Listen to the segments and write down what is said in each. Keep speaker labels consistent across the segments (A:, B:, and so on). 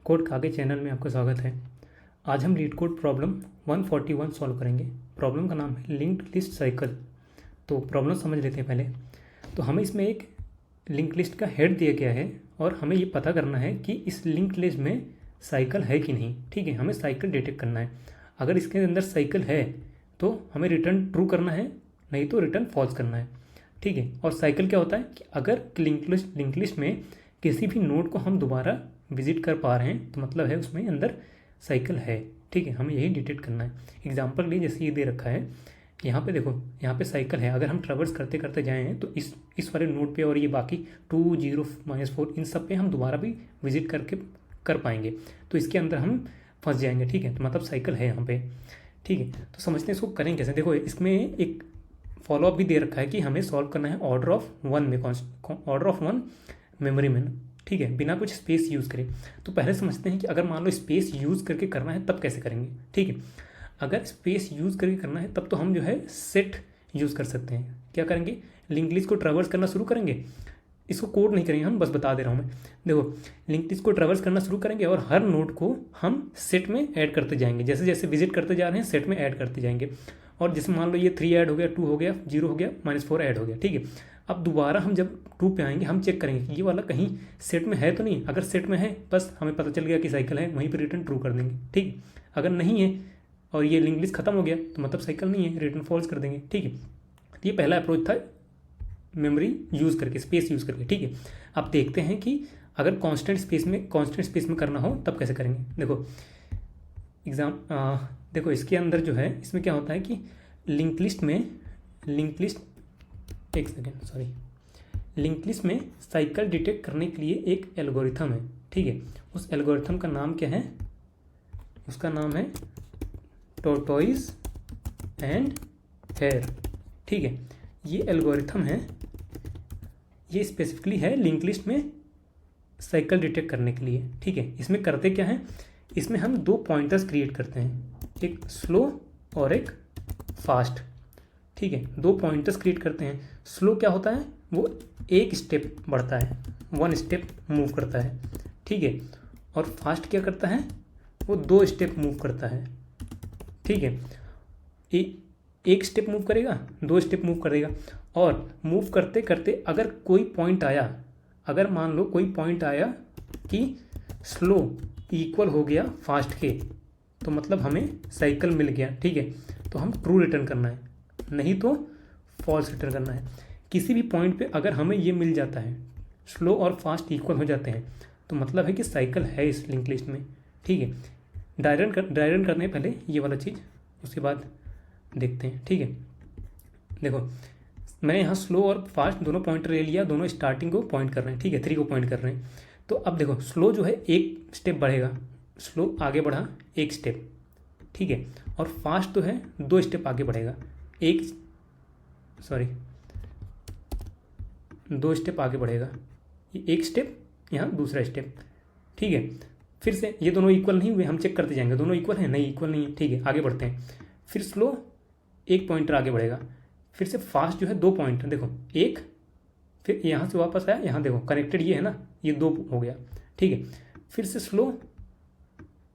A: Code का आगे channel में आपका स्वागत है। आज हम लीड कोड प्रॉब्लम 141 सॉल्व करेंगे। प्रॉब्लम का नाम है लिंक्ड लिस्ट साइकिल। तो प्रॉब्लम समझ लेते हैं पहले। तो हमें इसमें एक लिंक लिस्ट का हेड दिया गया है और हमें ये पता करना है कि इस लिंक लिस्ट में साइकिल है कि नहीं। ठीक है, हमें साइकिल डिटेक्ट करना है। अगर इसके अंदर साइकिल है तो हमें रिटर्न ट्रू करना है, नहीं तो रिटर्न फॉल्स करना है। ठीक है, और साइकिल क्या होता है कि अगर लिंक लिस्ट में किसी भी नोड को हम दोबारा विजिट कर पा रहे हैं तो मतलब है उसमें अंदर साइकिल है। ठीक है, हमें यही डिटेक्ट करना है। एग्जांपल के लिए जैसे ये दे रखा है, यहाँ पे देखो, यहाँ पे साइकिल है। अगर हम ट्रैवर्स करते करते जाए हैं तो इस वाले नोड पे और ये बाकी 2 0 -4 इन सब पे हम दोबारा भी विजिट करके कर पाएंगे, तो इसके अंदर हम फंस जाएंगे। ठीक है, तो मतलब साइकिल है यहाँ पे। ठीक है, तो समझते हैं इसको करेंगे कैसे। देखो, इसमें एक फॉलोअप भी दे रखा है कि हमें सॉल्व करना है ऑर्डर ऑफ 1 में, ऑर्डर ऑफ 1 मेमोरी में। ठीक है, बिना कुछ स्पेस यूज़ करें। तो पहले समझते हैं कि अगर मान लो स्पेस यूज़ करके करना है तब कैसे करेंगे। ठीक है, अगर स्पेस यूज़ करके करना है तब तो हम जो है सेट यूज़ कर सकते हैं। क्या करेंगे, लिंक लिस्ट को ट्रैवर्स करना शुरू करेंगे। इसको कोड नहीं करेंगे, हम बस बता दे रहा हूँ मैं। देखो, लिंक लिस्ट को ट्रैवर्स करना शुरू करेंगे और हर नोड को हम सेट में ऐड करते जाएंगे। जैसे जैसे विजिट करते जा रहे हैं सेट में ऐड करते जाएंगे। और जैसे मान लो ये 3 ऐड हो गया, 2 हो गया, 0 हो गया, -4 ऐड हो गया। ठीक है, अब दोबारा हम जब 2 पे आएंगे हम चेक करेंगे कि ये वाला कहीं सेट में है तो नहीं। अगर सेट में है बस हमें पता चल गया कि साइकिल है, वहीं पर रिटर्न ट्रू कर देंगे। ठीक, अगर नहीं है और ये लिंक लिस्ट खत्म हो गया तो मतलब साइकिल नहीं है, रिटर्न फॉल्स कर देंगे। ठीक है, तो ये पहला अप्रोच था मेमोरी यूज़ करके, स्पेस यूज़ करके। ठीक है, अब देखते हैं कि अगर कांस्टेंट स्पेस में करना हो तब कैसे करेंगे। देखो देखो इसके अंदर जो है, इसमें क्या होता है कि लिंक लिस्ट में साइकिल डिटेक्ट करने के लिए एक एल्गोरिथम है। ठीक है, उस एल्गोरिथम का नाम क्या है, उसका नाम है टोरटॉइस एंड हेयर। ठीक है, ये एल्गोरिथम है, ये स्पेसिफिकली है लिंक लिस्ट में साइकिल डिटेक्ट करने के लिए। ठीक है, इसमें करते क्या है, इसमें हम 2 पॉइंटर्स क्रिएट करते हैं, एक स्लो और एक फास्ट। ठीक है, 2 पॉइंटर्स क्रिएट करते हैं। स्लो क्या होता है, वो 1 स्टेप बढ़ता है, 1 स्टेप मूव करता है। ठीक है, और फास्ट क्या करता है, वो 2 स्टेप मूव करता है। ठीक है, 1 स्टेप मूव करेगा, 2 स्टेप मूव करेगा। और मूव करते करते अगर कोई पॉइंट आया, अगर मान लो कोई पॉइंट आया कि स्लो इक्वल हो गया फास्ट के, तो मतलब हमें साइकिल मिल गया। ठीक है, तो हम ट्रू रिटर्न करना है, नहीं तो फॉल्स रिटर्न करना है। किसी भी पॉइंट पे अगर हमें ये मिल जाता है, स्लो और फास्ट इक्वल हो जाते हैं, तो मतलब है कि साइकिल है इस लिंक लिस्ट में। ठीक है, ड्राई रन करने पहले ये वाला चीज़, उसके बाद देखते हैं। ठीक है, देखो मैंने यहाँ स्लो और फास्ट दोनों पॉइंटर ले लिया, दोनों स्टार्टिंग को पॉइंट कर रहे हैं। ठीक है, 3 को पॉइंट कर रहे हैं। तो अब देखो, स्लो जो है 1 स्टेप बढ़ेगा, स्लो आगे बढ़ा 1 स्टेप। ठीक है, और फास्ट तो है 2 स्टेप आगे बढ़ेगा, 2 स्टेप आगे बढ़ेगा। ये 1 स्टेप, यहाँ दूसरा स्टेप। ठीक है, फिर से ये दोनों इक्वल नहीं हुए, हम चेक करते जाएंगे दोनों इक्वल हैं, नहीं इक्वल नहीं है। ठीक है, आगे बढ़ते हैं। फिर स्लो 1 पॉइंटर आगे बढ़ेगा, फिर से फास्ट जो है 2 पॉइंटर, देखो 1, फिर यहाँ से वापस आया, यहाँ देखो कनेक्टेड ये है ना, ये 2 हो गया। ठीक है, फिर से स्लो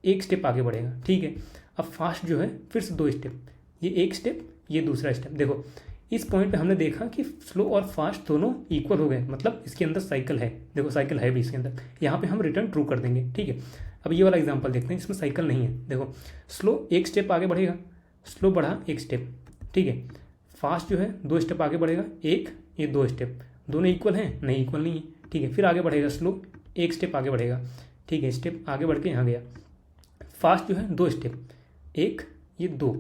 A: 1 स्टेप आगे बढ़ेगा। ठीक है, अब फास्ट जो है फिर से 2 स्टेप, ये 1 स्टेप, ये दूसरा स्टेप। देखो इस पॉइंट पे हमने देखा कि स्लो और फास्ट दोनों इक्वल हो गए, मतलब इसके अंदर साइकिल है। देखो साइकिल है भी इसके अंदर, यहाँ पे हम रिटर्न ट्रू कर देंगे। ठीक है, अब ये वाला एग्जांपल देखते हैं, इसमें साइकिल नहीं है। देखो स्लो 1 स्टेप आगे बढ़ेगा, स्लो बढ़ा 1 स्टेप। ठीक है, फास्ट जो है 2 स्टेप आगे बढ़ेगा, 1 ये 2 स्टेप, दोनों इक्वल हैं, नहीं इक्वल नहीं है। ठीक है, फिर आगे बढ़ेगा, स्लो 1 स्टेप आगे बढ़ेगा। ठीक है, स्टेप आगे बढ़ के यहाँ गया। फास्ट जो है 2 स्टेप, 1 ये 2।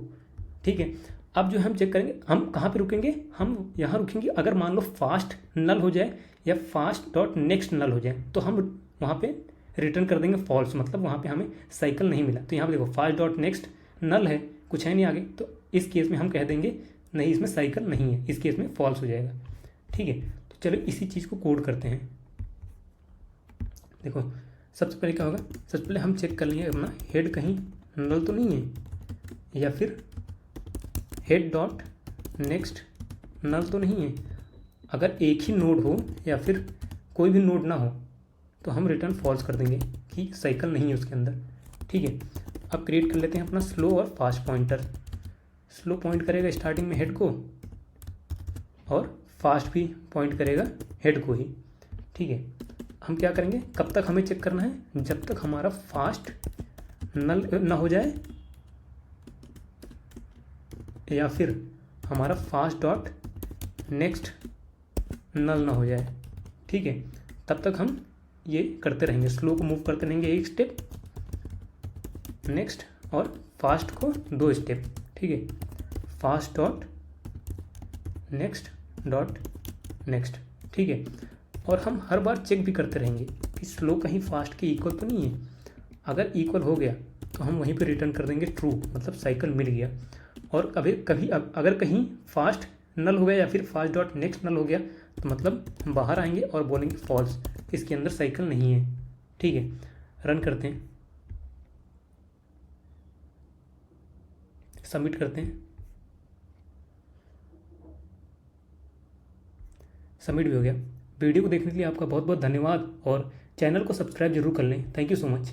A: ठीक है, अब जो हम चेक करेंगे, हम कहाँ पे रुकेंगे, हम यहाँ रुकेंगे। अगर मान लो फास्ट नल हो जाए या फास्ट डॉट नेक्स्ट नल हो जाए तो हम वहाँ पे रिटर्न कर देंगे फॉल्स, मतलब वहाँ पे हमें साइकिल नहीं मिला। तो यहाँ पे देखो फास्ट डॉट नेक्स्ट नल है, कुछ है नहीं आगे, तो इस केस में हम कह देंगे नहीं, इसमें साइकिल नहीं है, इस केस में फॉल्स हो जाएगा। ठीक है, तो चलो इसी चीज़ को कोड करते हैं। देखो सबसे पहले क्या होगा, सबसे पहले हम चेक कर लेंगे अपना हेड कहीं नल तो नहीं है, या फिर हेड डॉट नेक्स्ट नल तो नहीं है। अगर एक ही नोड हो या फिर कोई भी नोड ना हो तो हम रिटर्न फॉल्स कर देंगे की साइकिल नहीं है उसके अंदर। ठीक है, अब क्रिएट कर लेते हैं अपना स्लो और फास्ट पॉइंटर। स्लो पॉइंट करेगा स्टार्टिंग में हेड को और फास्ट भी पॉइंट करेगा हेड को ही। ठीक है, हम क्या करेंगे, कब तक हमें चेक करना है, जब तक हमारा फास्ट नल ना हो जाए या फिर हमारा फास्ट डॉट नेक्स्ट नल ना हो जाए। ठीक है, तब तक हम ये करते रहेंगे, स्लो को मूव करते रहेंगे एक स्टेप नेक्स्ट और फास्ट को 2 स्टेप। ठीक है, fast dot next dot next. ठीक है, और हम हर बार चेक भी करते रहेंगे कि स्लो कहीं फास्ट के इक्वल तो नहीं है। अगर इक्वल हो गया तो हम वहीं पे रिटर्न कर देंगे ट्रू, मतलब साइकिल मिल गया। और कभी अगर कहीं फास्ट नल हो गया या फिर फास्ट डॉट नेक्स्ट नल हो गया तो मतलब हम बाहर आएंगे और बोलेंगे फॉल्स, इसके अंदर साइकिल नहीं है। ठीक है, रन करते हैं, सबमिट करते हैं, सबमिट भी हो गया। वीडियो को देखने के लिए आपका बहुत बहुत धन्यवाद और चैनल को सब्सक्राइब जरूर कर लें। Thank you so much.